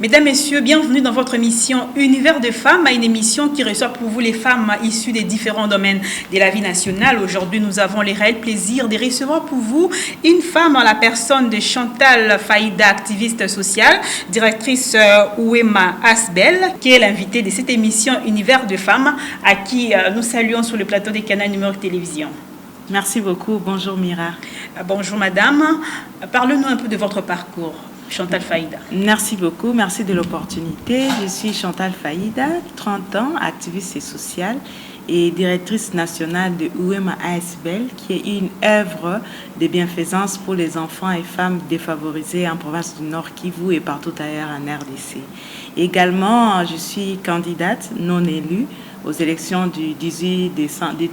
Mesdames, Messieurs, bienvenue dans votre émission Univers de femmes, une émission qui reçoit pour vous les femmes issues des différents domaines de la vie nationale. Aujourd'hui, nous avons le réel plaisir de recevoir pour vous une femme en la personne de Chantal Faïda, activiste sociale, directrice Ouema Asbel, qui est l'invitée de cette émission Univers de femmes, à qui nous saluons sur le plateau des canaux numériques télévision. Merci beaucoup. Bonjour Mira. Bonjour madame. Parlez-nous un peu de votre parcours. Chantal Faïda. Merci beaucoup, merci de l'opportunité. Je suis Chantal Faïda, 30 ans, activiste sociale et directrice nationale de Ouema Asbel, qui est une œuvre de bienfaisance pour les enfants et femmes défavorisés en province du Nord Kivu et partout ailleurs en RDC. Également, je suis candidate non élue aux élections du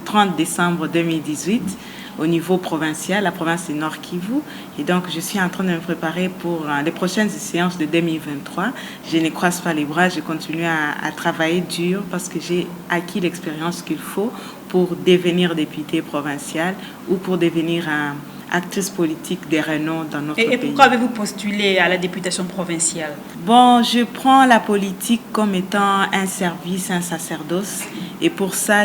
30 décembre 2018 au niveau provincial, la province du Nord Kivu. Et donc, je suis en train de me préparer pour les prochaines séances de 2023. Je ne croise pas les bras, je continue à travailler dur parce que j'ai acquis l'expérience qu'il faut pour devenir députée provinciale ou pour devenir actrice politique de renom dans notre pays. Et pourquoi avez-vous postulé à la députation provinciale? Bon, je prends la politique comme étant un service, un sacerdoce. Et pour ça,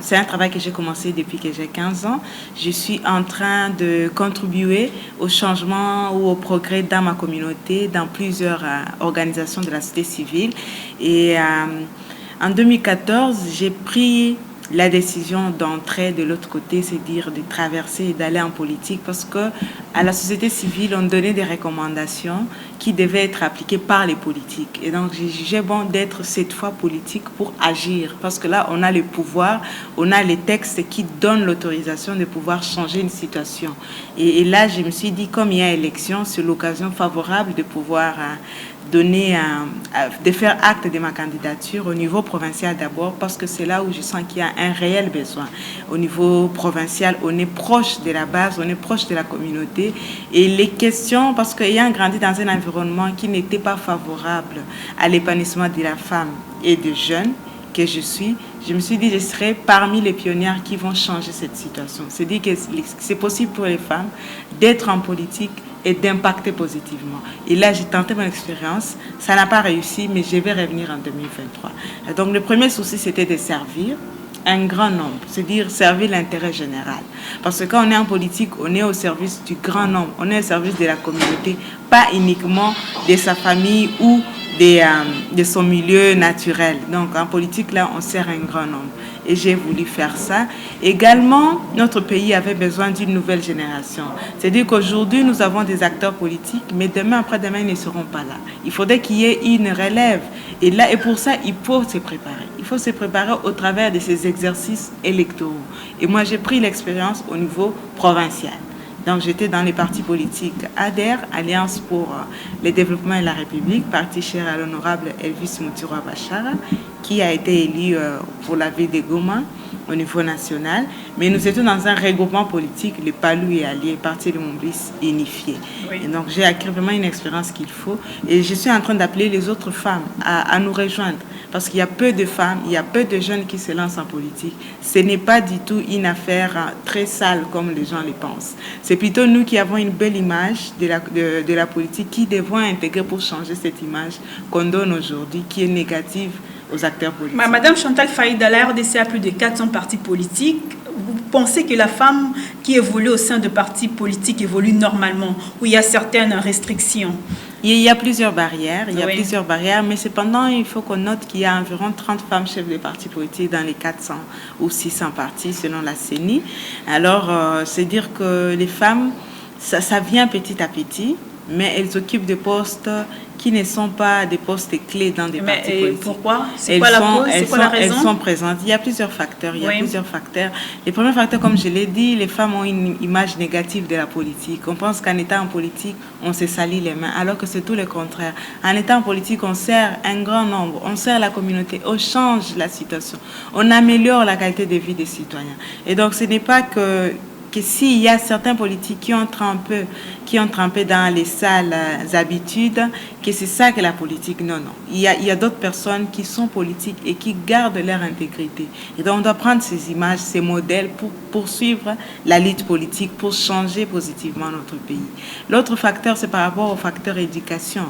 c'est un travail que j'ai commencé depuis que j'ai 15 ans. Je suis en train de contribuer au changement ou au progrès dans ma communauté, dans plusieurs organisations de la société civile. Et en 2014, j'ai pris la décision d'entrer de l'autre côté, c'est-à-dire de traverser et d'aller en politique, parce que à la société civile, on donnait des recommandations qui devaient être appliquées par les politiques. Et donc, j'ai jugé bon d'être cette fois politique pour agir, parce que là, on a le pouvoir, on a les textes qui donnent l'autorisation de pouvoir changer une situation. Et là, je me suis dit, comme il y a élection, c'est l'occasion favorable de pouvoir de faire acte de ma candidature au niveau provincial d'abord, parce que c'est là où je sens qu'il y a un réel besoin. Au niveau provincial, on est proche de la base, on est proche de la communauté, et les questions, parce qu'ayant grandi dans un environnement qui n'était pas favorable à l'épanouissement de la femme et des jeunes que je me suis dit que je serai parmi les pionnières qui vont changer cette situation. C'est-à-dire que c'est possible pour les femmes d'être en politique et d'impacter positivement. Et là, j'ai tenté mon expérience. Ça n'a pas réussi, mais je vais revenir en 2023. Donc, le premier souci, c'était de servir un grand nombre, c'est-à-dire servir l'intérêt général. Parce que quand on est en politique, on est au service du grand nombre, on est au service de la communauté, pas uniquement de sa famille ou de son milieu naturel. Donc, en politique, là, on sert un grand nombre. Et j'ai voulu faire ça. Également, notre pays avait besoin d'une nouvelle génération. C'est-à-dire qu'aujourd'hui, nous avons des acteurs politiques, mais demain, après-demain, ils ne seront pas là. Il faudrait qu'il y ait une relève. Et pour ça, il faut se préparer. Il faut se préparer au travers de ces exercices électoraux. Et moi, j'ai pris l'expérience au niveau provincial. Donc, j'étais dans les partis politiques ADER, Alliance pour le développement et la République, parti cher à l'honorable Elvis Moutoura Bachara, qui a été élu pour la ville de Goma au niveau national. Mais nous étions dans un regroupement politique, le Palou et Allié, Parti de Montbrice unifié. Oui. Et donc, j'ai acquis vraiment une expérience qu'il faut. Et je suis en train d'appeler les autres femmes à nous rejoindre. Parce qu'il y a peu de femmes, il y a peu de jeunes qui se lancent en politique. Ce n'est pas du tout une affaire très sale comme les gens le pensent. C'est plutôt nous qui avons une belle image de la politique qui devons intégrer pour changer cette image qu'on donne aujourd'hui, qui est négative aux acteurs politiques. Madame Chantal Faïda, la RDC a plus de 400 partis politiques. Vous pensez que la femme qui évolue au sein de partis politiques évolue normalement, ou il y a certaines restrictions? Il y a plusieurs barrières, mais cependant, il faut qu'on note qu'il y a environ 30 femmes chefs de partis politiques dans les 400 ou 600 partis selon la CENI. Alors, c'est dire que les femmes, ça vient petit à petit, mais elles occupent des postes qui ne sont pas des postes clés dans des partis politiques. Pourquoi? C'est quoi la cause? C'est quoi la raison? Elles sont présentes. Il y a plusieurs facteurs. Les premiers facteurs, comme je l'ai dit, les femmes ont une image négative de la politique. On pense qu'en étant en politique, on se salit les mains, alors que c'est tout le contraire. En étant en politique, on sert un grand nombre, on sert la communauté, on change la situation, on améliore la qualité de vie des citoyens. Et donc, ce n'est pas que que s'il y a certains politiques qui ont trempé dans les sales habitudes, que c'est ça que la politique. Non, non. Il y a d'autres personnes qui sont politiques et qui gardent leur intégrité. Et donc, on doit prendre ces images, ces modèles pour poursuivre la lutte politique, pour changer positivement notre pays. L'autre facteur, c'est par rapport au facteur éducation.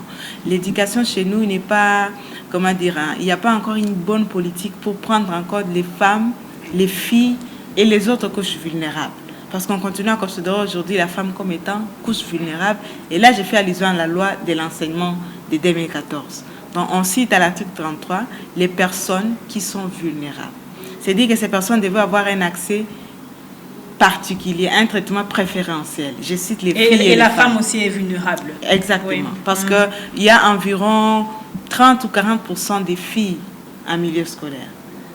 L'éducation chez nous n'est pas, comment dire, il n'y a pas encore une bonne politique pour prendre en compte les femmes, les filles et les autres couches vulnérables. Parce qu'on continue à considérer aujourd'hui la femme comme étant couche vulnérable. Et là, j'ai fait allusion à la loi de l'enseignement de 2014. Donc, on cite à l'article 33 les personnes qui sont vulnérables. C'est-à-dire que ces personnes devaient avoir un accès particulier, un traitement préférentiel. Je cite les filles et la les femme aussi est vulnérable. Exactement. Oui. Parce qu'il y a environ 30 ou 40% des filles en milieu scolaire.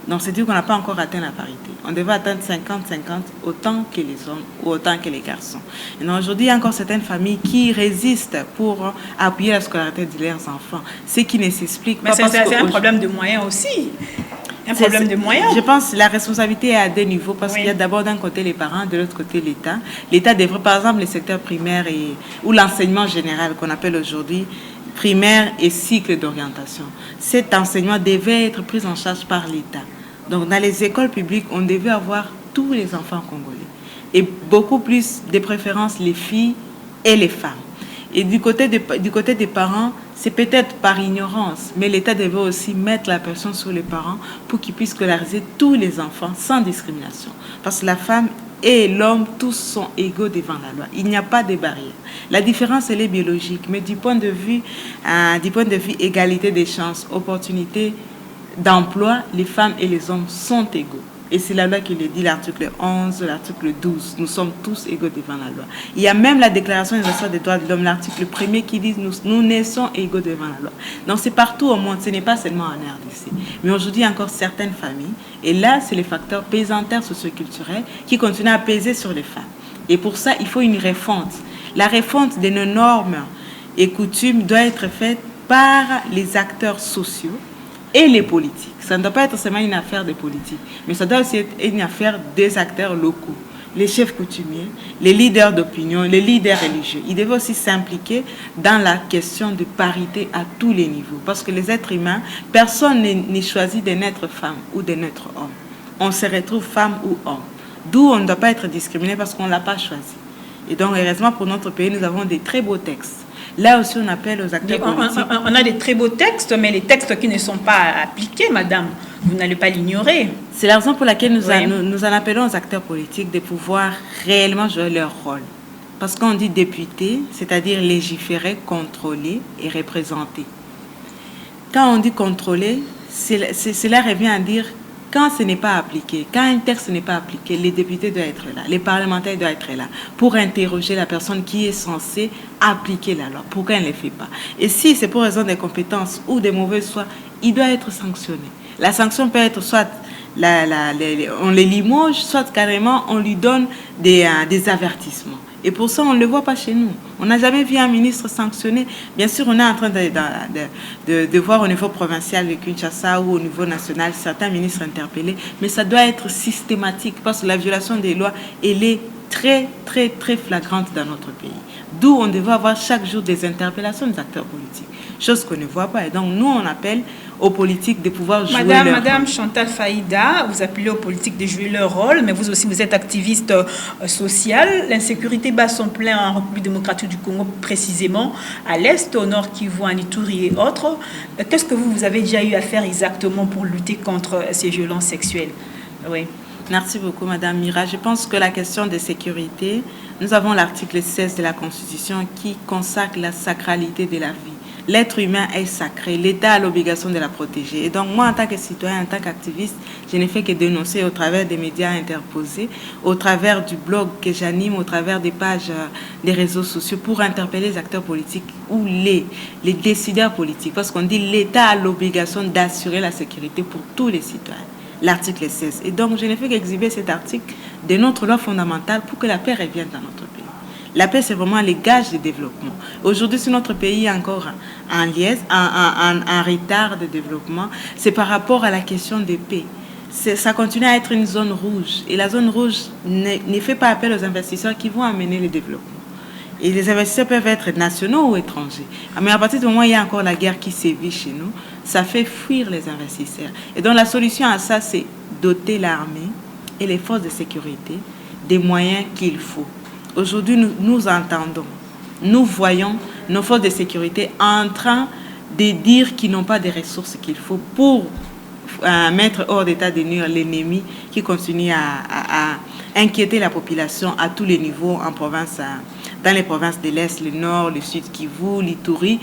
Donc, c'est-à-dire qu'on n'a pas encore atteint la parité. On devait atteindre 50-50 autant que les hommes ou autant que les garçons. Et donc, aujourd'hui, il y a encore certaines familles qui résistent pour appuyer la scolarité de leurs enfants. Ce qui ne s'explique pas. Mais c'est un problème de moyens aussi. Un problème de moyens. Je pense que la responsabilité est à deux niveaux parce qu'il y a d'abord d'un côté les parents, de l'autre côté l'État. L'État devrait, par exemple, le secteur primaire ou l'enseignement général qu'on appelle aujourd'hui primaire et cycle d'orientation. Cet enseignement devait être pris en charge par l'État. Donc, dans les écoles publiques, on devait avoir tous les enfants congolais. Et beaucoup plus de préférence les filles et les femmes. Et du côté des parents, c'est peut-être par ignorance, mais l'État devait aussi mettre la pression sur les parents pour qu'ils puissent scolariser tous les enfants sans discrimination. Parce que la femme et l'homme, tous sont égaux devant la loi. Il n'y a pas de barrière. La différence, elle est biologique, mais du point de vue égalité des chances, opportunité d'emploi, les femmes et les hommes sont égaux. Et c'est la loi qui le dit, l'article 11, l'article 12. Nous sommes tous égaux devant la loi. Il y a même la Déclaration universelle des droits de l'homme, l'article 1er, qui dit nous naissons égaux devant la loi. Donc c'est partout au monde, ce n'est pas seulement en RDC. Mais aujourd'hui, il y a encore certaines familles. Et là, c'est les facteurs pesantaires socioculturels qui continuent à peser sur les femmes. Et pour ça, il faut une refonte. La refonte de nos normes et coutumes doit être faite par les acteurs sociaux et les politiques. Ça ne doit pas être seulement une affaire de politique, mais ça doit aussi être une affaire des acteurs locaux, les chefs coutumiers, les leaders d'opinion, les leaders religieux. Ils doivent aussi s'impliquer dans la question de parité à tous les niveaux. Parce que les êtres humains, personne n'est choisi de naître femme ou de naître homme. On se retrouve femme ou homme. D'où on ne doit pas être discriminé parce qu'on ne l'a pas choisi. Et donc, heureusement pour notre pays, nous avons des très beaux textes. Là aussi, on appelle aux acteurs politiques. On a des très beaux textes, mais les textes qui ne sont pas appliqués, madame, vous n'allez pas l'ignorer. C'est la raison pour laquelle nous en appelons aux acteurs politiques de pouvoir réellement jouer leur rôle. Parce qu'on dit député, c'est-à-dire légiférer, contrôler et représenter. Quand on dit contrôler, cela revient à dire quand ce n'est pas appliqué, quand un texte n'est pas appliqué, les députés doivent être là, les parlementaires doivent être là pour interroger la personne qui est censée appliquer la loi. Pourquoi elle ne le fait pas? Et si c'est pour raison des compétences ou des mauvaises choix, il doit être sanctionné. La sanction peut être soit on les limoge, soit carrément on lui donne des avertissements. Et pour ça, on ne le voit pas chez nous. On n'a jamais vu un ministre sanctionné. Bien sûr, on est en train de voir au niveau provincial de Kinshasa ou au niveau national certains ministres interpellés, mais ça doit être systématique parce que la violation des lois, elle est très, très, très flagrante dans notre pays. D'où on devrait avoir chaque jour des interpellations des acteurs politiques, chose qu'on ne voit pas. Et donc, nous, on appelle aux politiques de pouvoir jouer leur rôle. Madame Chantal Faïda, vous appelez aux politiques de jouer leur rôle, mais vous aussi, vous êtes activiste sociale. L'insécurité bat son plein en République démocratique du Congo, précisément à l'Est, au Nord Kivu, en Ituri et autres. Qu'est-ce que vous avez déjà eu à faire exactement pour lutter contre ces violences sexuelles? Oui. Merci beaucoup, Madame Mira. Je pense que la question de sécurité, nous avons l'article 16 de la Constitution qui consacre la sacralité de la vie. L'être humain est sacré, l'État a l'obligation de la protéger. Et donc moi, en tant que citoyen, en tant qu'activiste, je n'ai fait que dénoncer au travers des médias interposés, au travers du blog que j'anime, au travers des pages des réseaux sociaux pour interpeller les acteurs politiques ou les décideurs politiques. Parce qu'on dit l'État a l'obligation d'assurer la sécurité pour tous les citoyens. L'article 16. Et donc, je n'ai fait qu'exhiber cet article de notre loi fondamentale pour que la paix revienne dans notre pays. La paix, c'est vraiment les gages de développement. Aujourd'hui, si notre pays est encore en retard de développement, c'est par rapport à la question de paix. ça continue à être une zone rouge. Et la zone rouge ne fait pas appel aux investisseurs qui vont amener le développement. Et les investisseurs peuvent être nationaux ou étrangers. Mais à partir du moment où il y a encore la guerre qui sévit chez nous, ça fait fuir les investisseurs. Et donc la solution à ça, c'est doter l'armée et les forces de sécurité des moyens qu'il faut. Aujourd'hui, nous entendons, nous voyons nos forces de sécurité en train de dire qu'ils n'ont pas les ressources qu'il faut pour mettre hors d'état de nuire l'ennemi qui continue à inquiéter la population à tous les niveaux en province, dans les provinces de l'Est, le Nord, le Sud Kivu, l'Ituri.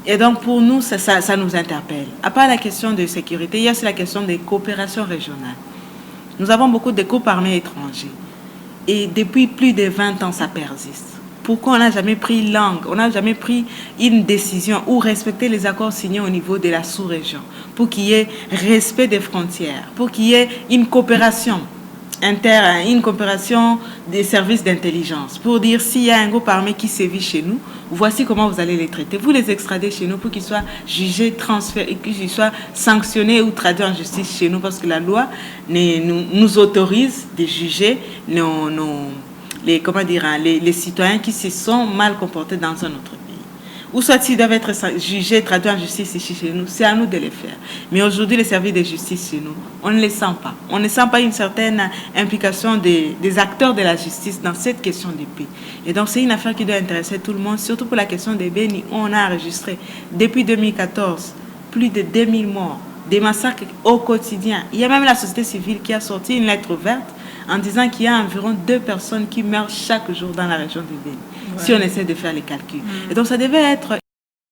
Et donc pour nous, ça nous interpelle. À part la question de sécurité, il y a aussi la question des coopérations régionales. Nous avons beaucoup de groupes armés étrangers. Et depuis plus de 20 ans, ça persiste. Pourquoi on n'a jamais pris langue, on n'a jamais pris une décision ou respecté les accords signés au niveau de la sous-région pour qu'il y ait respect des frontières, pour qu'il y ait une coopération une coopération des services d'intelligence pour dire s'il y a un groupe armé qui sévit chez nous, voici comment vous allez les traiter. Vous les extradez chez nous pour qu'ils soient jugés, transférés, qu'ils soient sanctionnés ou traduits en justice chez nous parce que la loi nous autorise de juger les citoyens qui se sont mal comportés dans un autre pays. Ou soit ils doivent être jugés, traduits en justice ici chez nous, c'est à nous de les faire. Mais aujourd'hui, les services de justice chez nous, on ne les sent pas. On ne sent pas une certaine implication des acteurs de la justice dans cette question des pays. Et donc, c'est une affaire qui doit intéresser tout le monde, surtout pour la question des Béni. On a enregistré, depuis 2014, plus de 2000 morts, des massacres au quotidien. Il y a même la société civile qui a sorti une lettre verte en disant qu'il y a environ 2 personnes qui meurent chaque jour dans la région de Béni. Ouais. Si on essaie de faire les calculs. Et donc, ça devait être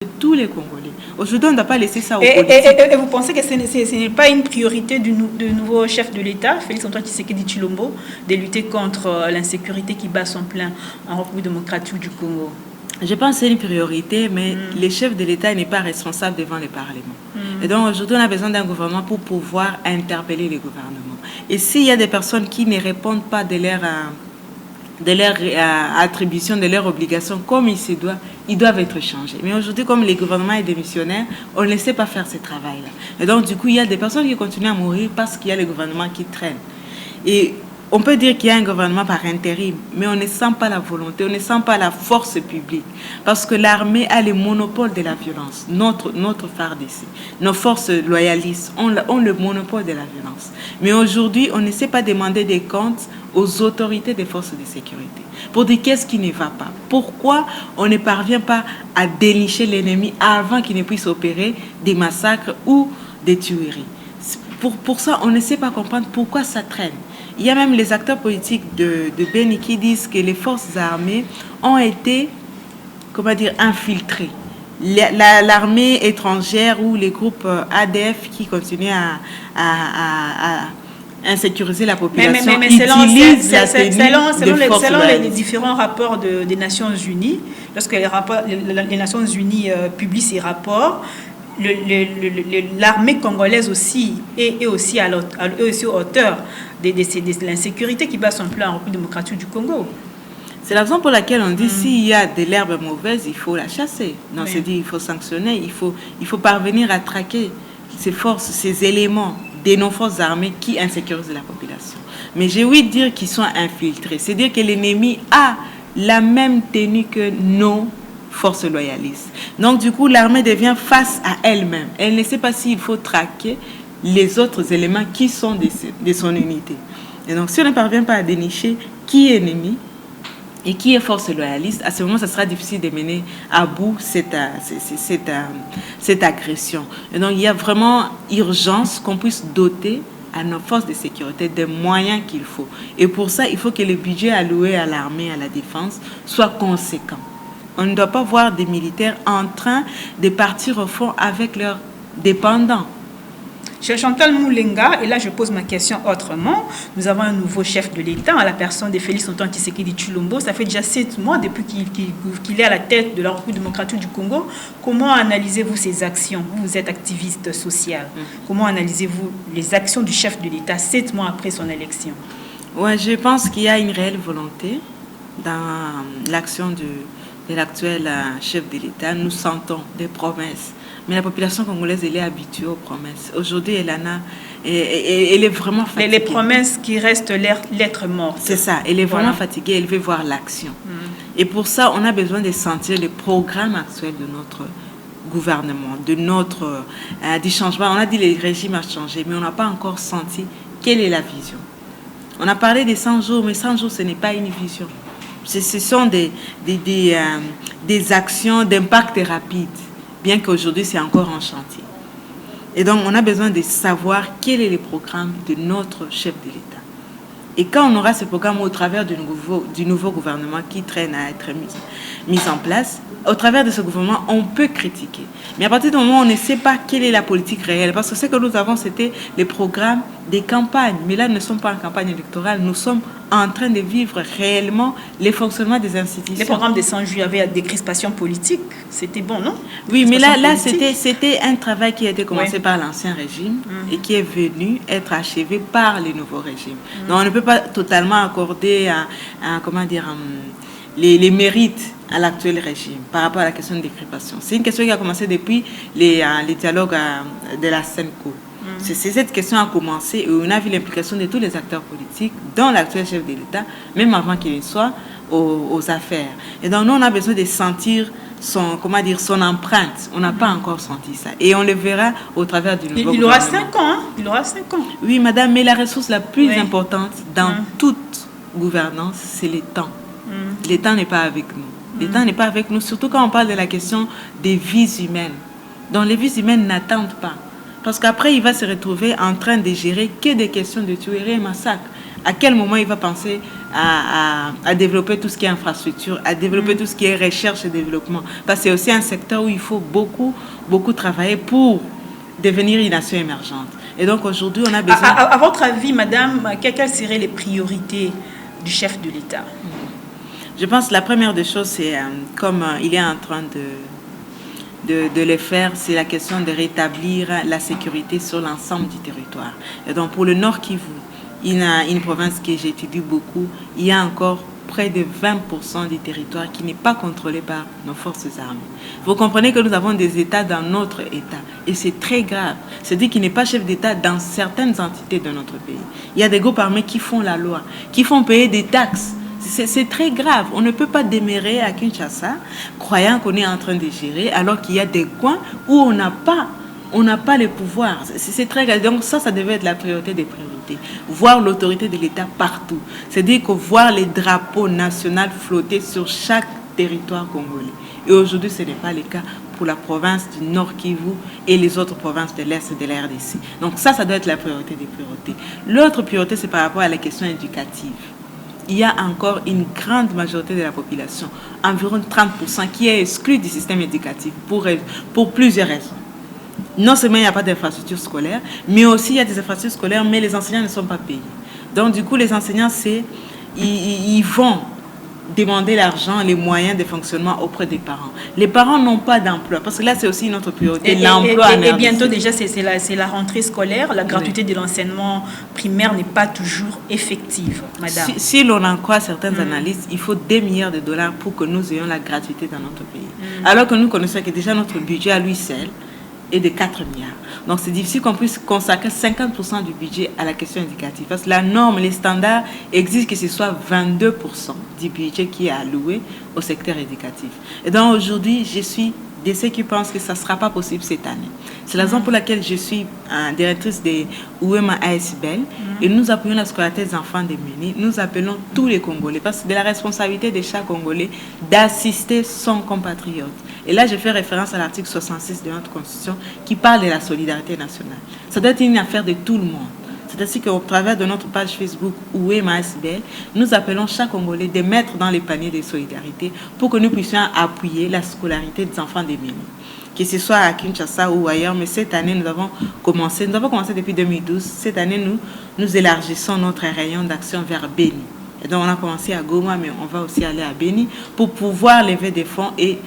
de tous les Congolais. Aujourd'hui, on ne doit pas laisser ça aux politiques. Et vous pensez que ce n'est pas une priorité du nouveau chef de l'État, Félix-Antoine Tshisekedi Tshilombo, de lutter contre l'insécurité qui bat son plein en République démocratique du Congo? Je pense que c'est une priorité, mais le chef de l'État n'est pas responsable devant le Parlement. Et donc, aujourd'hui, on a besoin d'un gouvernement pour pouvoir interpeller les gouvernements. Et s'il y a des personnes qui ne répondent pas de leur attribution, de leur obligation comme il se doit, ils doivent être changés. Mais aujourd'hui, comme le gouvernement est démissionnaire, on ne laisse pas faire ce travail-là. Et donc, du coup, il y a des personnes qui continuent à mourir parce qu'il y a le gouvernement qui traîne. Et on peut dire qu'il y a un gouvernement par intérim, mais on ne sent pas la volonté, on ne sent pas la force publique. Parce que l'armée a le monopole de la violence, notre FARDC. Nos forces loyalistes ont le monopole de la violence. Mais aujourd'hui, on ne sait pas demander des comptes aux autorités des forces de sécurité pour dire qu'est-ce qui ne va pas. Pourquoi on ne parvient pas à dénicher l'ennemi avant qu'il ne puisse opérer des massacres ou des tueries. Pour ça, on ne sait pas comprendre pourquoi ça traîne. Il y a même les acteurs politiques de Béni qui disent que les forces armées ont été, infiltrées. L'armée étrangère ou les groupes ADF qui continuent à insécuriser la population mais selon les différents rapports des Nations Unies, lorsque les Nations Unies publient ces rapports, l'armée congolaise aussi est aussi aux hauteurs de l'insécurité qui bat son plein en République démocratique du Congo. C'est la raison pour laquelle on dit s'il y a de l'herbe mauvaise, il faut la chasser. Non, c'est dit il faut sanctionner, il faut parvenir à traquer ces forces, ces éléments de nos forces armées qui insécurisent la population. Mais j'ai ouï dire qu'ils sont infiltrés. C'est-à-dire que l'ennemi a la même tenue que nos forces loyalistes. Donc, du coup, l'armée devient face à elle-même. Elle ne sait pas s'il faut traquer les autres éléments qui sont de son unité. Et donc, si on ne parvient pas à dénicher qui est ennemi et qui est force loyaliste, à ce moment, ça sera difficile de mener à bout cette agression. Et donc, il y a vraiment urgence qu'on puisse doter à nos forces de sécurité des moyens qu'il faut. Et pour ça, il faut que le budget alloué à l'armée, à la défense, soit conséquent. On ne doit pas voir des militaires en train de partir au front avec leurs dépendants. Cher Chantal Moulenga, et là je pose ma question autrement. Nous avons un nouveau chef de l'État, à la personne de Félix-Antoine Tshisekedi Tshilombo. Ça fait déjà 7 mois depuis qu'il est à la tête de la République démocratique du Congo. Comment analysez-vous ces actions? Vous êtes activiste social. Comment analysez-vous les actions du chef de l'État 7 mois après son élection? Ouais, je pense qu'il y a une réelle volonté dans l'action de l'actuel chef de l'État. Nous sentons des promesses Mais la population congolaise, elle est habituée aux promesses. Aujourd'hui, elle est vraiment fatiguée. Les promesses qui restent lettres mortes. C'est ça, elle est vraiment fatiguée, elle veut voir l'action. Et pour ça, on a besoin de sentir les programmes actuels de notre gouvernement, du changement. On a dit que le régime a changé, mais on n'a pas encore senti quelle est la vision. On a parlé des 100 jours, mais 100 jours, ce n'est pas une vision. Ce sont des actions d'impact rapide, bien qu'aujourd'hui, c'est encore en chantier. Et donc, on a besoin de savoir quel est le programme de notre chef de l'État. Et quand on aura ce programme au travers du nouveau gouvernement qui traîne à être mis en place, au travers de ce gouvernement, on peut critiquer. Mais à partir du moment où on ne sait pas quelle est la politique réelle, parce que ce que nous avons, c'était les programmes des campagnes. Mais là, nous ne sommes pas en campagne électorale, nous sommes en train de vivre réellement les fonctionnements des institutions. Les programmes des 100 jours avaient des crispations politiques, c'était bon, non? Oui, mais là c'était un travail qui a été commencé par l'ancien régime et qui est venu être achevé par le nouveau régime. Donc on ne peut pas totalement accorder les mérites à l'actuel régime par rapport à la question de décrispation. C'est une question qui a commencé depuis les dialogues de la SENCO. Cette question a commencé et on a vu l'implication de tous les acteurs politiques, dont l'actuel chef de l'État, même avant qu'il soit aux affaires. Et donc nous, on a besoin de sentir son empreinte. On n'a pas encore senti ça. Et on le verra au travers du nouveau gouvernement. Il aura 5 ans, hein? Il aura 5 ans. Oui, madame, mais la ressource la plus importante dans toute gouvernance, c'est le temps. Le temps n'est pas avec nous. Le temps n'est pas avec nous, surtout quand on parle de la question des vies humaines. Donc les vies humaines n'attendent pas. Parce qu'après, il va se retrouver en train de gérer que des questions de tuerie et massacre. À quel moment il va penser à développer tout ce qui est infrastructure, à développer tout ce qui est recherche et développement? Parce que c'est aussi un secteur où il faut beaucoup travailler pour devenir une nation émergente. Et donc aujourd'hui, on a besoin... À votre avis, madame, quelles seraient les priorités du chef de l'État? Je pense que la première des choses, c'est comme il est en train de le faire, c'est la question de rétablir la sécurité sur l'ensemble du territoire. Et donc pour le Nord Kivu, une province que j'étudie beaucoup, il y a encore près de 20% du territoire qui n'est pas contrôlé par nos forces armées. Vous comprenez que nous avons des États dans notre État. Et c'est très grave. C'est-à-dire qu'il n'est pas chef d'État dans certaines entités de notre pays. Il y a des groupes armés qui font la loi, qui font payer des taxes. C'est très grave. On ne peut pas demeurer à Kinshasa croyant qu'on est en train de gérer alors qu'il y a des coins où on n'a pas le pouvoir. C'est très grave. Donc ça devait être la priorité des priorités. Voir l'autorité de l'État partout. C'est-à-dire que voir les drapeaux nationaux flotter sur chaque territoire congolais. Et aujourd'hui, ce n'est pas le cas pour la province du Nord Kivu et les autres provinces de l'Est de la RDC. Donc ça doit être la priorité des priorités. L'autre priorité, c'est par rapport à la question éducative. Il y a encore une grande majorité de la population, environ 30%, qui est exclue du système éducatif pour plusieurs raisons. Non seulement il n'y a pas d'infrastructure scolaire, mais aussi il y a des infrastructures scolaires, mais les enseignants ne sont pas payés. Donc du coup, les enseignants, ils vont demander l'argent, les moyens de fonctionnement auprès des parents. Les parents n'ont pas d'emploi, parce que là, c'est aussi notre priorité, l'emploi. Et bientôt, déjà, c'est la rentrée scolaire. La gratuité de l'enseignement primaire n'est pas toujours effective, madame. Si l'on en croit certaines analyses, il faut 2 milliards de dollars pour que nous ayons la gratuité dans notre pays. Alors que nous connaissons que déjà notre budget à lui seul est de 4 milliards. Donc c'est difficile qu'on puisse consacrer 50% du budget à la question éducative. Parce que la norme, les standards exigent que ce soit 22% du budget qui est alloué au secteur éducatif. Et donc aujourd'hui, je suis de ceux qui pensent que ça ne sera pas possible cette année. C'est la raison pour laquelle je suis directrice de Ouema ASBL et nous appuyons la scolarité des enfants démunis. Nous appelons tous les Congolais parce que c'est de la responsabilité de chaque Congolais d'assister son compatriote. Et là, je fais référence à l'article 66 de notre Constitution qui parle de la solidarité nationale. Ça doit être une affaire de tout le monde. C'est ainsi qu'au travers de notre page Facebook Ouema ASBL, nous appelons chaque Congolais de mettre dans les paniers de solidarité pour que nous puissions appuyer la scolarité des enfants démunis. Que ce soit à Kinshasa ou ailleurs, mais cette année, nous avons commencé depuis 2012. Cette année, nous élargissons notre rayon d'action vers Béni. Et donc, on a commencé à Goma, mais on va aussi aller à Béni pour pouvoir lever des fonds et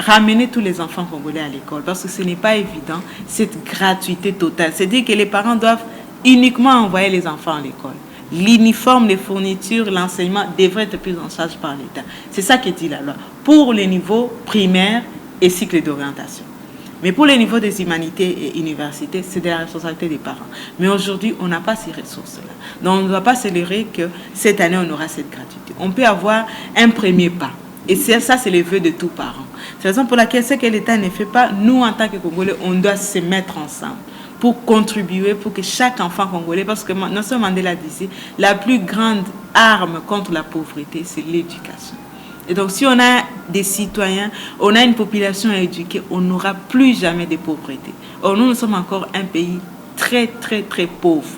ramener tous les enfants congolais à l'école. Parce que ce n'est pas évident, cette gratuité totale. C'est-à-dire que les parents doivent uniquement envoyer les enfants à l'école. L'uniforme, les fournitures, l'enseignement devraient être pris en charge par l'État. C'est ça qui dit la loi. Pour les niveaux primaires et cycle d'orientation. Mais pour le niveau des humanités et universités, c'est de la responsabilité des parents. Mais aujourd'hui, on n'a pas ces ressources-là. Donc, on ne doit pas se leurrer que cette année, on aura cette gratuité. On peut avoir un premier pas. Et ça, c'est le vœu de tous parents. C'est la raison pour laquelle ce que l'État ne fait pas, nous, en tant que Congolais, on doit se mettre ensemble pour contribuer, pour que chaque enfant congolais, parce que Nelson Mandela disait, la plus grande arme contre la pauvreté, c'est l'éducation. Et donc, si on a des citoyens, on a une population éduquée, on n'aura plus jamais de pauvreté. Or, nous sommes encore un pays très, très, très pauvre.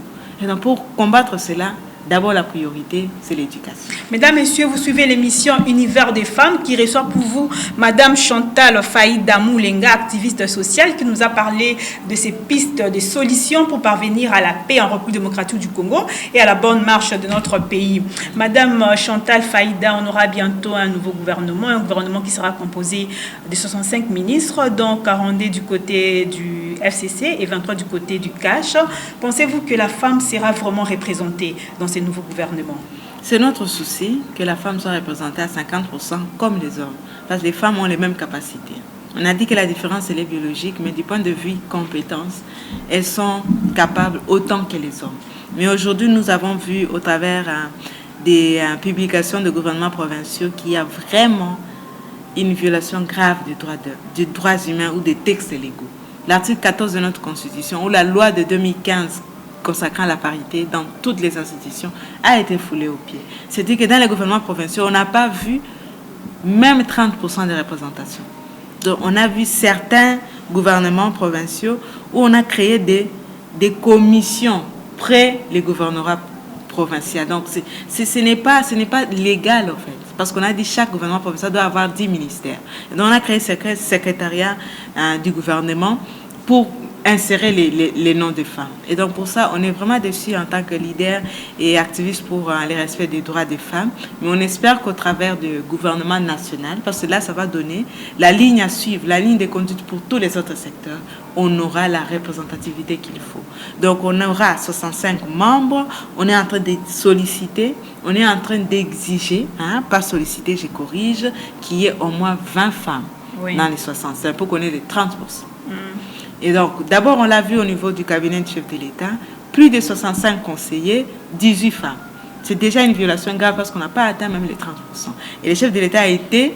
Et donc, pour combattre cela, d'abord, la priorité, c'est l'éducation. Mesdames, Messieurs, vous suivez l'émission Univers des femmes qui reçoit pour vous Madame Chantal Faïda Moulenga, activiste sociale, qui nous a parlé de ces pistes de solutions pour parvenir à la paix en République démocratique du Congo et à la bonne marche de notre pays. Madame Chantal Faïda, on aura bientôt un nouveau gouvernement, un gouvernement qui sera composé de 65 ministres, dont 42 du côté du FCC et 23 du côté du CACH. Pensez-vous que la femme sera vraiment représentée dans ces nouveaux gouvernements? C'est notre souci que la femme soit représentée à 50% comme les hommes, parce que les femmes ont les mêmes capacités. On a dit que la différence elle est biologique, mais du point de vue compétences, elles sont capables autant que les hommes. Mais aujourd'hui, nous avons vu au travers des publications de gouvernements provinciaux qu'il y a vraiment une violation grave des droits humains ou des textes légaux. L'article 14 de notre Constitution, ou la loi de 2015 consacrant la parité dans toutes les institutions, a été foulée aux pieds. C'est-à-dire que dans les gouvernements provinciaux, on n'a pas vu même 30% de représentation. Donc, on a vu certains gouvernements provinciaux où on a créé des commissions près les gouvernements provinciaux. Donc, ce n'est pas légal, en fait. Parce qu'on a dit que chaque gouvernement provincial doit avoir 10 ministères. Et donc, on a créé ce secrétariat du gouvernement pour insérer les noms des femmes. Et donc pour ça, on est vraiment déçus en tant que leader et activiste pour le respect des droits des femmes. Mais on espère qu'au travers du gouvernement national, parce que là, ça va donner la ligne à suivre, la ligne de conduite pour tous les autres secteurs, on aura la représentativité qu'il faut. Donc on aura 65 membres, on est en train de solliciter, on est en train d'exiger, pas solliciter, je corrige, qu'il y ait au moins 20 femmes dans les 65 pour qu'on ait les 30%. Et donc, d'abord, on l'a vu au niveau du cabinet du chef de l'État, plus de 65 conseillers, 18 femmes. C'est déjà une violation grave parce qu'on n'a pas atteint même les 30%. Et le chef de l'État était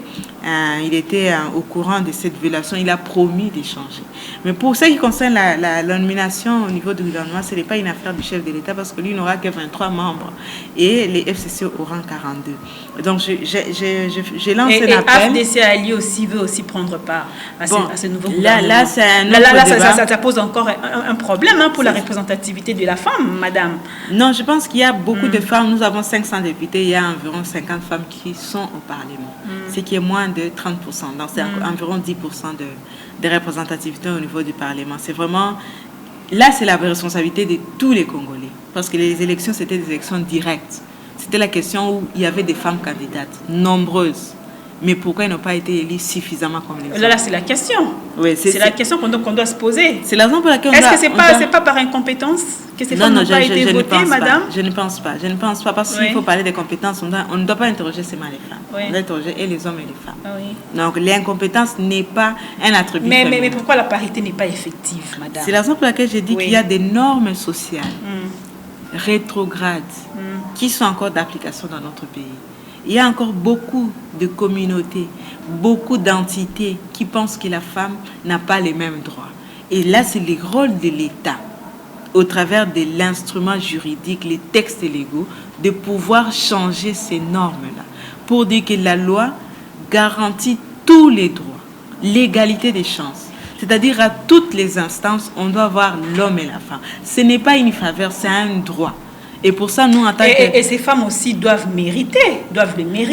au courant de cette violation, il a promis d'échanger. Mais pour ce qui concerne la nomination au niveau du gouvernement, ce n'est pas une affaire du chef de l'État parce que lui n'aura que 23 membres et les FCC auront 42. Donc, je lance un appel. Et FDC Ali aussi veut aussi prendre part à ce nouveau gouvernement. Là, c'est un autre débat. Ça pose encore un problème pour la représentativité de la femme, madame. Non, je pense qu'il y a beaucoup de femmes. Nous avons 500 députés, il y a environ 50 femmes qui sont au Parlement, ce qui est moins de 30%. Donc, c'est environ 10% de représentativité au niveau du Parlement. C'est vraiment... Là, c'est la responsabilité de tous les Congolais. Parce que les élections, c'était des élections directes. C'était la question où il y avait des femmes candidates, nombreuses. Mais pourquoi ils n'ont pas été élus suffisamment comme les autres? Là, c'est la question. Oui, c'est la question qu'on doit se poser. C'est la raison pour laquelle Est-ce que ce n'est pas par incompétence que ces femmes n'ont pas été votées, madame? Je ne pense pas. Je ne pense pas. Parce qu'il faut parler des compétences, on ne doit pas interroger seulement les femmes. On doit interroger et les hommes et les femmes. Donc, l'incompétence n'est pas un attribut. Mais pourquoi la parité n'est pas effective, madame? C'est la raison pour laquelle j'ai dit qu'il y a des normes sociales rétrogrades qui sont encore d'application dans notre pays. Il y a encore beaucoup de communautés, beaucoup d'entités qui pensent que la femme n'a pas les mêmes droits. Et là, c'est le rôle de l'État, au travers de l'instrument juridique, les textes légaux, de pouvoir changer ces normes-là, pour dire que la loi garantit tous les droits, l'égalité des chances. C'est-à-dire à toutes les instances, on doit voir l'homme et la femme. Ce n'est pas une faveur, c'est un droit. Et pour ça, nous, en tant que... Et ces femmes aussi doivent le mériter.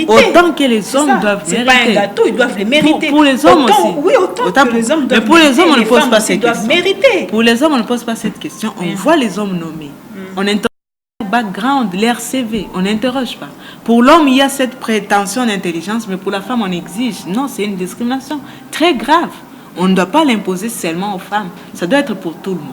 Autant que les hommes doivent mériter. Ce n'est pas un gâteau, ils doivent le mériter. Pour les hommes aussi. Oui, autant que les hommes doivent mériter. Mais pour les hommes, on ne pose pas cette question. Pour les hommes, on ne pose pas cette question. On voit les hommes nommés. On interroge leur background, leur CV. On n'interroge pas. Pour l'homme, il y a cette prétention d'intelligence, mais pour la femme, on exige. Non, c'est une discrimination très grave. On ne doit pas l'imposer seulement aux femmes. Ça doit être pour tout le monde.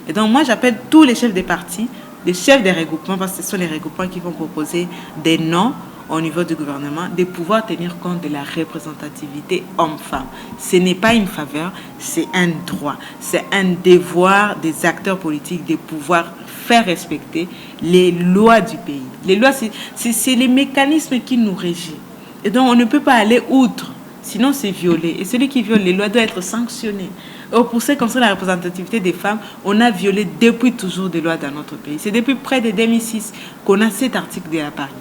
Et donc, moi, j'appelle tous les chefs des partis, les chefs des regroupements, parce que ce sont les regroupements qui vont proposer des noms au niveau du gouvernement, de pouvoir tenir compte de la représentativité homme-femme. Ce n'est pas une faveur, c'est un droit, c'est un devoir des acteurs politiques de pouvoir faire respecter les lois du pays. Les lois, c'est les mécanismes qui nous régissent. Et donc, on ne peut pas aller outre, sinon c'est violé. Et celui qui viole les lois doit être sanctionné. Or, pour ce qui concerne la représentativité des femmes, on a violé depuis toujours des lois dans notre pays. C'est depuis près de 2006 qu'on a cet article de la parité.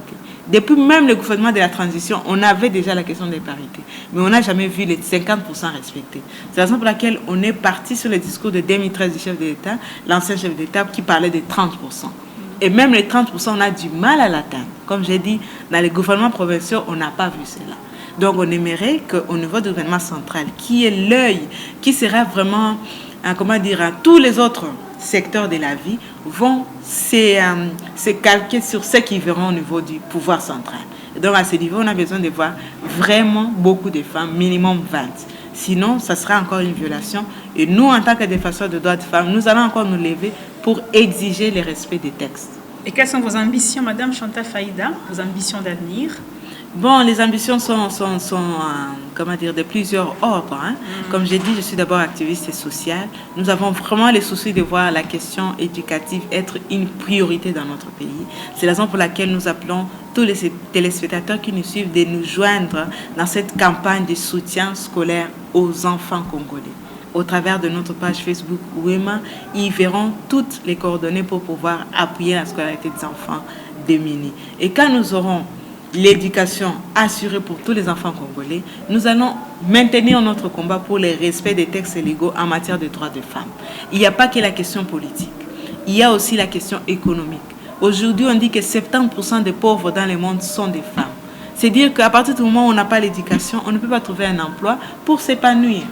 Depuis même le gouvernement de la transition, on avait déjà la question des parités. Mais on n'a jamais vu les 50% respectés. C'est la raison pour laquelle on est parti sur le discours de 2013 du chef de l'État, l'ancien chef d'État, qui parlait de 30%. Et même les 30%, on a du mal à l'atteindre. Comme j'ai dit, dans les gouvernements provinciaux, on n'a pas vu cela. Donc, on aimerait qu'au niveau du gouvernement central, qui est l'œil, qui sera vraiment, tous les autres secteurs de la vie vont se calquer sur ce qu'ils verront au niveau du pouvoir central. Et donc, à ce niveau, on a besoin de voir vraiment beaucoup de femmes, minimum 20. Sinon, ça sera encore une violation. Et nous, en tant que défenseurs de droits de femmes, nous allons encore nous lever pour exiger le respect des textes. Et quelles sont vos ambitions, Madame Chantal Faïda, vos ambitions d'avenir? Bon, les ambitions sont de plusieurs ordres. Comme j'ai dit, je suis d'abord activiste et sociale. Nous avons vraiment le souci de voir la question éducative être une priorité dans notre pays. C'est la raison pour laquelle nous appelons tous les téléspectateurs qui nous suivent de nous joindre dans cette campagne de soutien scolaire aux enfants congolais. Au travers de notre page Facebook WEMA, ils verront toutes les coordonnées pour pouvoir appuyer la scolarité des enfants démunis. Et quand nous aurons l'éducation assurée pour tous les enfants congolais, nous allons maintenir notre combat pour le respect des textes légaux en matière de droits des femmes. Il n'y a pas que la question politique, il y a aussi la question économique. Aujourd'hui, on dit que 70% des pauvres dans le monde sont des femmes. C'est dire qu'à partir du moment où on n'a pas l'éducation, on ne peut pas trouver un emploi pour s'épanouir.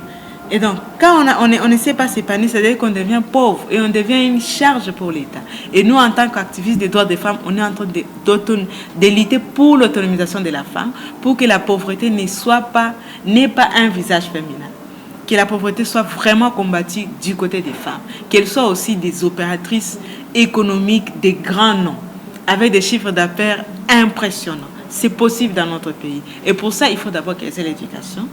Et donc, quand on ne sait pas s'épanouir, c'est-à-dire qu'on devient pauvre et on devient une charge pour l'État. Et nous, en tant qu'activistes des droits des femmes, on est en train de lutter pour l'autonomisation de la femme, pour que la pauvreté n'ait pas un visage féminin. Que la pauvreté soit vraiment combattue du côté des femmes. Qu'elles soient aussi des opératrices économiques de grands noms, avec des chiffres d'affaires impressionnants. C'est possible dans notre pays. Et pour ça, il faut d'abord qu'elles aient l'éducation,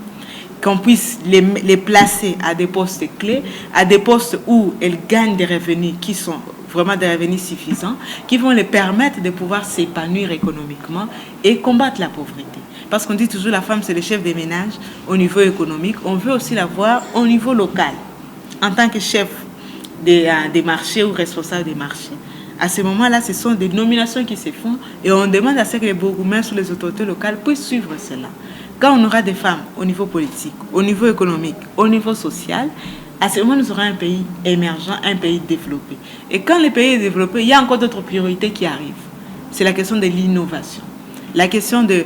qu'on puisse les placer à des postes clés, à des postes où elles gagnent des revenus qui sont vraiment des revenus suffisants, qui vont les permettre de pouvoir s'épanouir économiquement et combattre la pauvreté. Parce qu'on dit toujours la femme, c'est le chef des ménages au niveau économique. On veut aussi la voir au niveau local, en tant que chef des marchés ou responsable des marchés. À ce moment-là, ce sont des nominations qui se font et on demande à ce que les bourgmestres ou les autorités locales puissent suivre cela. Quand on aura des femmes au niveau politique, au niveau économique, au niveau social, à ce moment, nous aurons un pays émergent, un pays développé. Et quand le pays est développé, il y a encore d'autres priorités qui arrivent. C'est la question de l'innovation, la question de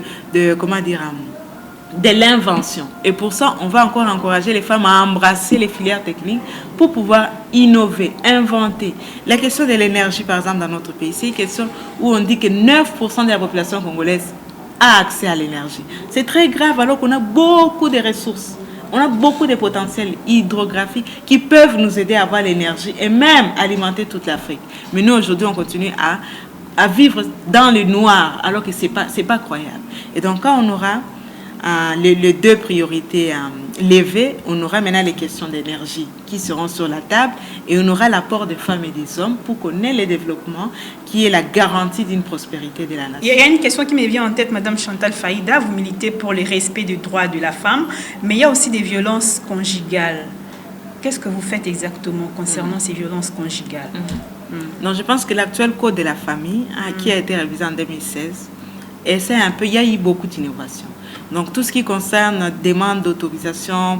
l'invention. Et pour ça, on va encore encourager les femmes à embrasser les filières techniques pour pouvoir innover, inventer. La question de l'énergie, par exemple, dans notre pays, c'est une question où on dit que 9% de la population congolaise a accès à l'énergie. C'est très grave alors qu'on a beaucoup de ressources. On a beaucoup de potentiels hydrographiques qui peuvent nous aider à avoir l'énergie et même alimenter toute l'Afrique. Mais nous, aujourd'hui, on continue à vivre dans le noir alors que ce n'est pas croyable. Et donc, quand on aura les deux priorités levées, on aura maintenant les questions d'énergie qui seront sur la table et on aura l'apport des femmes et des hommes pour qu'on ait le développement qui est la garantie d'une prospérité de la nation. Il y a une question qui me vient en tête, Madame Chantal Faïda. Vous militez pour le respect des droits de la femme, mais il y a aussi des violences conjugales. Qu'est-ce que vous faites exactement concernant ces violences conjugales? Donc, je pense que l'actuel code de la famille, qui a été révisé en 2016, essaie un peu, il y a eu beaucoup d'innovations. Donc, tout ce qui concerne demande d'autorisation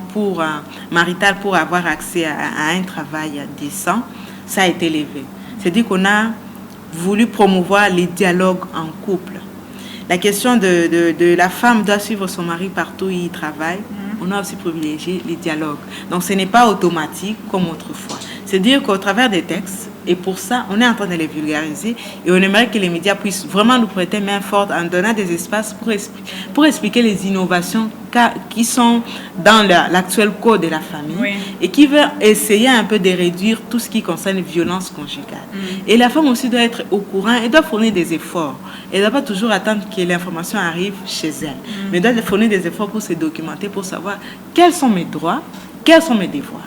maritale pour avoir accès à un travail décent, ça a été levé. C'est-à-dire qu'on a voulu promouvoir les dialogues en couple. La question de la femme doit suivre son mari partout où il travaille. On a aussi privilégié les dialogues. Donc, ce n'est pas automatique comme autrefois. C'est dire qu'au travers des textes, et pour ça, on est en train de les vulgariser et on aimerait que les médias puissent vraiment nous prêter main forte en donnant des espaces pour expliquer les innovations qui sont dans l'actuel code de la famille, oui, et qui veut essayer un peu de réduire tout ce qui concerne les violences conjugales. Et la femme aussi doit être au courant et doit fournir des efforts. Elle ne doit pas toujours attendre que l'information arrive chez elle, mais doit fournir des efforts pour se documenter, pour savoir quels sont mes droits, quels sont mes devoirs.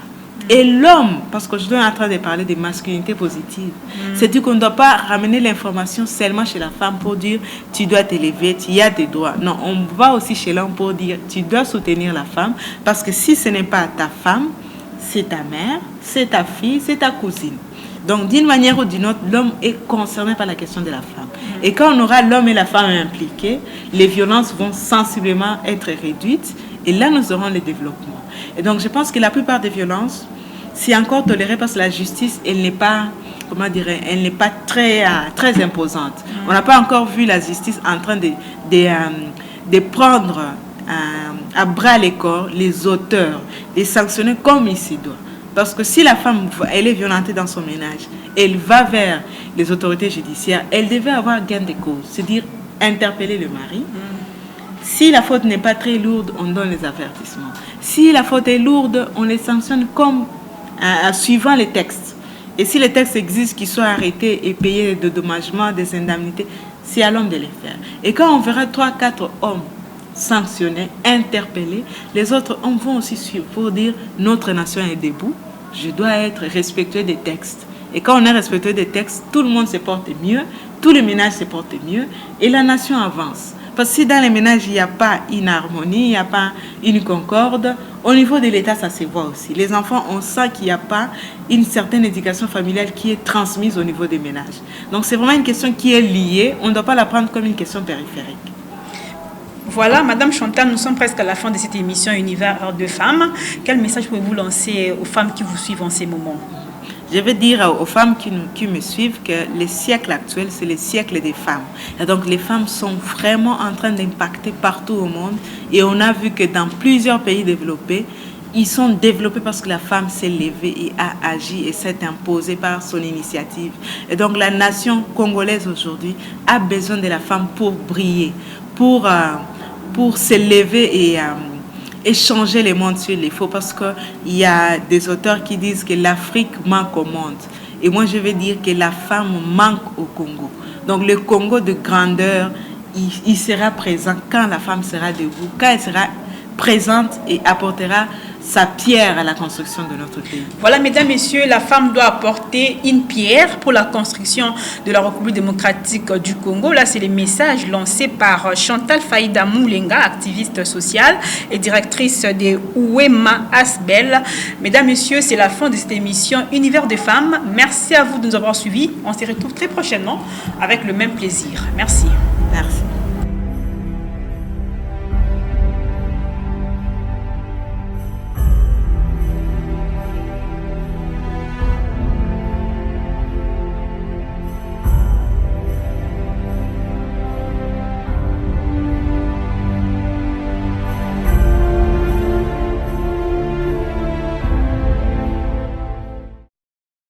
Et l'homme, parce que je suis en train de parler de masculinité positive, c'est-à-dire qu'on ne doit pas ramener l'information seulement chez la femme pour dire tu dois t'élever, tu as des droits. Non, on va aussi chez l'homme pour dire tu dois soutenir la femme, parce que si ce n'est pas ta femme, c'est ta mère, c'est ta fille, c'est ta cousine. Donc d'une manière ou d'une autre, l'homme est concerné par la question de la femme. Et quand on aura l'homme et la femme impliqués, les violences vont sensiblement être réduites et là nous aurons le développement. Et donc je pense que la plupart des violences, c'est encore toléré parce que la justice, elle n'est pas, elle n'est pas très imposante. On n'a pas encore vu la justice en train de prendre à bras les corps les auteurs, de sanctionner comme il se doit. Parce que si la femme, elle est violentée dans son ménage, elle va vers les autorités judiciaires, elle devait avoir gain de cause, c'est-à-dire interpeller le mari. Si la faute n'est pas très lourde, on donne les avertissements. Si la faute est lourde, on les sanctionne comme suivant les textes. Et si les textes existent, qu'ils soient arrêtés et payés des dédommagements, des indemnités, c'est à l'homme de les faire. Et quand on verra 3-4 hommes sanctionnés, interpellés, les autres hommes vont aussi suivre pour dire notre nation est debout, je dois être respectueux des textes. Et quand on est respectueux des textes, tout le monde se porte mieux, tous les ménages se portent mieux et la nation avance. Parce que si dans les ménages, il n'y a pas une harmonie, il n'y a pas une concorde, au niveau de l'État, ça se voit aussi. Les enfants, on sent qu'il n'y a pas une certaine éducation familiale qui est transmise au niveau des ménages. Donc c'est vraiment une question qui est liée, on ne doit pas la prendre comme une question périphérique. Voilà, Madame Chantal, nous sommes presque à la fin de cette émission Univers de femmes. Quel message pouvez-vous lancer aux femmes qui vous suivent en ces moments ? Je veux dire aux femmes qui me suivent que le siècle actuel, c'est le siècle des femmes. Et donc, les femmes sont vraiment en train d'impacter partout au monde. Et on a vu que dans plusieurs pays développés, ils sont développés parce que la femme s'est levée et a agi et s'est imposée par son initiative. Et donc, la nation congolaise aujourd'hui a besoin de la femme pour briller, pour se lever et changer les mondes sur les faux, parce qu'il y a des auteurs qui disent que l'Afrique manque au monde. Et moi, je veux dire que la femme manque au Congo. Donc, le Congo de grandeur, il sera présent quand la femme sera debout, quand elle sera présente et apportera sa pierre à la construction de notre pays. Voilà, mesdames, messieurs, la femme doit apporter une pierre pour la construction de la République démocratique du Congo. Là, c'est le message lancé par Chantal Faïda Moulenga, activiste sociale et directrice de Ouema Asbel. Mesdames, messieurs, c'est la fin de cette émission Univers de femmes. Merci à vous de nous avoir suivis. On se retrouve très prochainement avec le même plaisir. Merci. Merci.